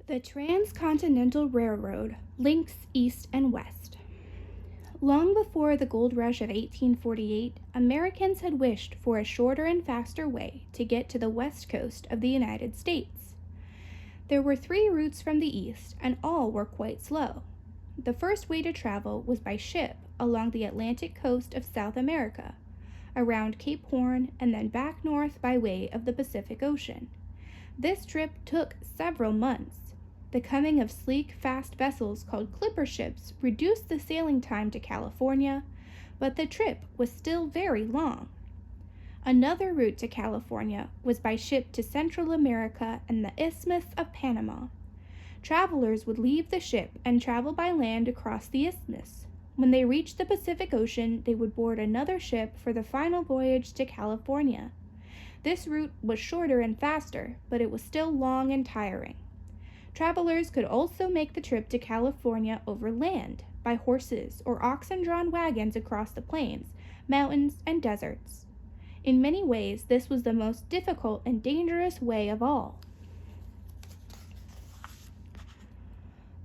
The Transcontinental Railroad links East and West. Long before the gold rush of 1848, Americans had wished for a shorter and faster way to get to the west coast of the United States. There were 3 routes from the east, and all were quite slow. The first way to travel was by ship along the Atlantic coast of South America, around Cape Horn, and then back north by way of the Pacific Ocean. This trip took several months. The coming of sleek, fast vessels called clipper ships reduced the sailing time to California, but the trip was still very long. Another route to California was by ship to Central America and the Isthmus of Panama. Travelers would leave the ship and travel by land across the isthmus. When they reached the Pacific Ocean, they would board another ship for the final voyage to California. This route was shorter and faster, but it was still long and tiring. Travelers could also make the trip to California over land, by horses or oxen-drawn wagons across the plains, mountains, and deserts. In many ways, this was the most difficult and dangerous way of all.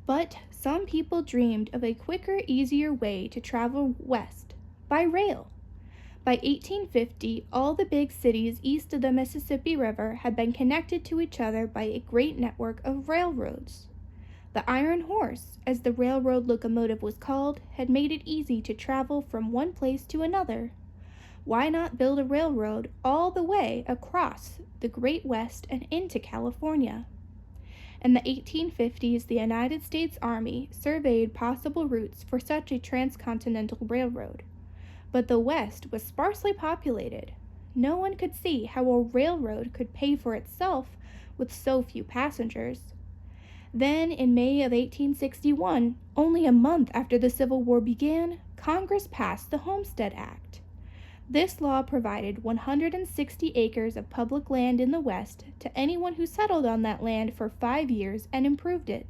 But some people dreamed of a quicker, easier way to travel west, by rail. By 1850, all the big cities east of the Mississippi River had been connected to each other by a great network of railroads. The Iron Horse, as the railroad locomotive was called, had made it easy to travel from one place to another. Why not build a railroad all the way across the Great West and into California? In the 1850s, the United States Army surveyed possible routes for such a transcontinental railroad. But the West was sparsely populated. No one could see how a railroad could pay for itself with so few passengers. Then, in May of 1861, only a month after the Civil War began, Congress passed the Homestead Act. This law provided 160 acres of public land in the West to anyone who settled on that land for 5 years and improved it.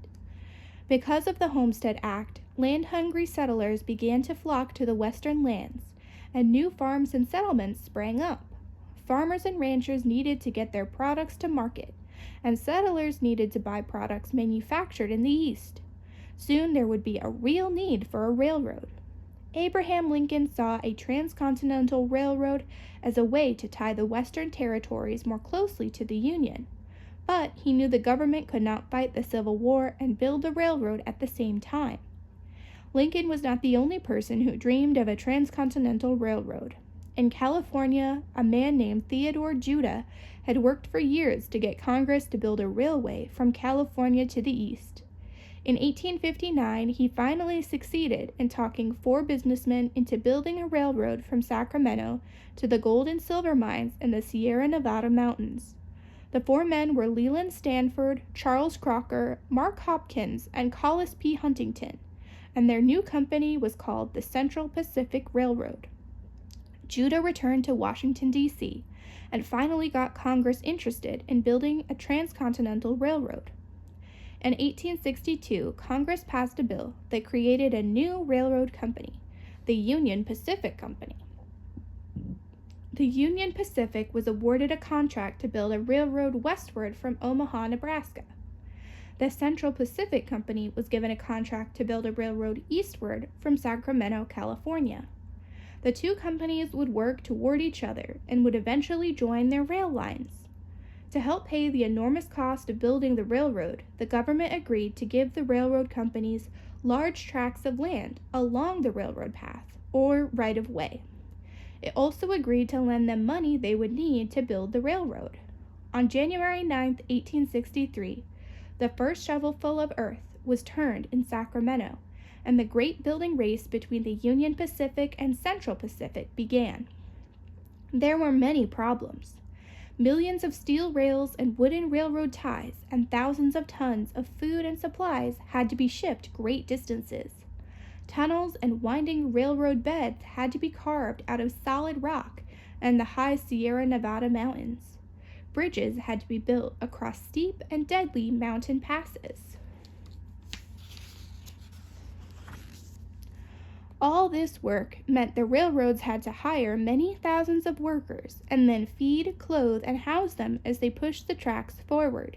Because of the Homestead Act, land-hungry settlers began to flock to the western lands, and new farms and settlements sprang up. Farmers and ranchers needed to get their products to market, and settlers needed to buy products manufactured in the East. Soon there would be a real need for a railroad. Abraham Lincoln saw a transcontinental railroad as a way to tie the western territories more closely to the Union, but he knew the government could not fight the Civil War and build the railroad at the same time. Lincoln was not the only person who dreamed of a transcontinental railroad. In California, a man named Theodore Judah had worked for years to get Congress to build a railway from California to the east. In 1859, he finally succeeded in talking 4 businessmen into building a railroad from Sacramento to the gold and silver mines in the Sierra Nevada mountains. The 4 men were Leland Stanford, Charles Crocker, Mark Hopkins, and Collis P. Huntington, and their new company was called the Central Pacific Railroad. Judah returned to Washington, D.C., and finally got Congress interested in building a transcontinental railroad. In 1862, Congress passed a bill that created a new railroad company, the Union Pacific Company. The Union Pacific was awarded a contract to build a railroad westward from Omaha, Nebraska. The Central Pacific Company was given a contract to build a railroad eastward from Sacramento, California. The 2 companies would work toward each other and would eventually join their rail lines. To help pay the enormous cost of building the railroad, the government agreed to give the railroad companies large tracts of land along the railroad path, or right-of-way. It also agreed to lend them money they would need to build the railroad. On January 9, 1863, the first shovelful of earth was turned in Sacramento, and the great building race between the Union Pacific and Central Pacific began. There were many problems. Millions of steel rails and wooden railroad ties and thousands of tons of food and supplies had to be shipped great distances. Tunnels and winding railroad beds had to be carved out of solid rock and the high Sierra Nevada mountains. Bridges had to be built across steep and deadly mountain passes. All this work meant the railroads had to hire many thousands of workers and then feed, clothe, and house them as they pushed the tracks forward.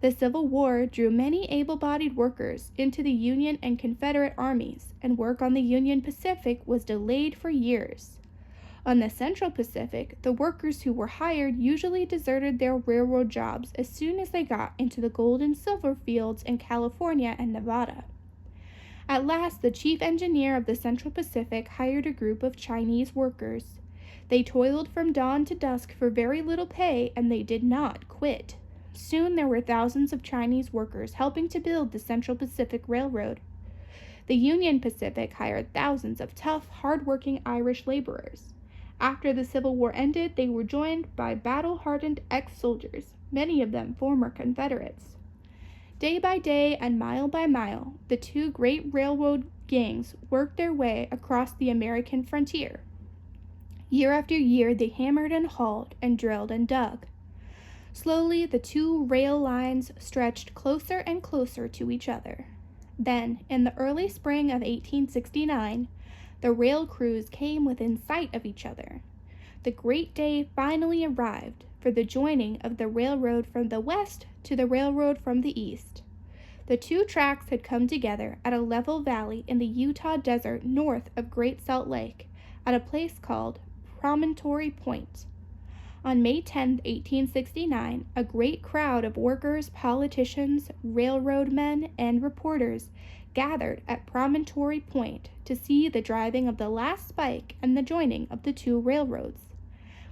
The Civil War drew many able-bodied workers into the Union and Confederate armies, and work on the Union Pacific was delayed for years. On the Central Pacific, the workers who were hired usually deserted their railroad jobs as soon as they got into the gold and silver fields in California and Nevada. At last, the chief engineer of the Central Pacific hired a group of Chinese workers. They toiled from dawn to dusk for very little pay, and they did not quit. Soon there were thousands of Chinese workers helping to build the Central Pacific Railroad. The Union Pacific hired thousands of tough, hard-working Irish laborers. After the Civil War ended, they were joined by battle-hardened ex-soldiers, many of them former Confederates. Day by day and mile by mile, the two great railroad gangs worked their way across the American frontier. Year after year, they hammered and hauled and drilled and dug. Slowly, the two rail lines stretched closer and closer to each other. Then, in the early spring of 1869, the rail crews came within sight of each other. The great day finally arrived for the joining of the railroad from the west to the railroad from the east. The two tracks had come together at a level valley in the Utah desert north of Great Salt Lake at a place called Promontory Point. On May 10, 1869, a great crowd of workers, politicians, railroad men, and reporters gathered at Promontory Point to see the driving of the last spike and the joining of the two railroads.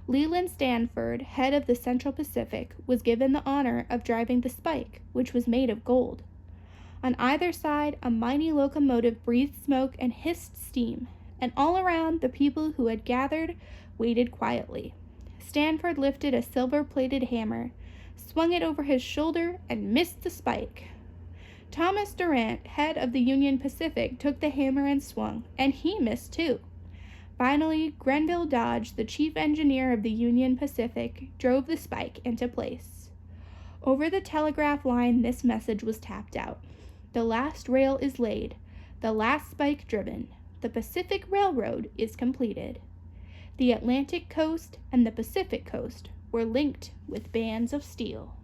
Leland Stanford, head of the Central Pacific, was given the honor of driving the spike, which was made of gold. On either side, a mighty locomotive breathed smoke and hissed steam, and all around the people who had gathered waited quietly. Stanford lifted a silver-plated hammer, swung it over his shoulder, and missed the spike. Thomas Durant, head of the Union Pacific, took the hammer and swung, and he missed too. Finally, Grenville Dodge, the chief engineer of the Union Pacific, drove the spike into place. Over the telegraph line, this message was tapped out. The last rail is laid, the last spike driven. The Pacific Railroad is completed. The Atlantic coast and the Pacific coast were linked with bands of steel.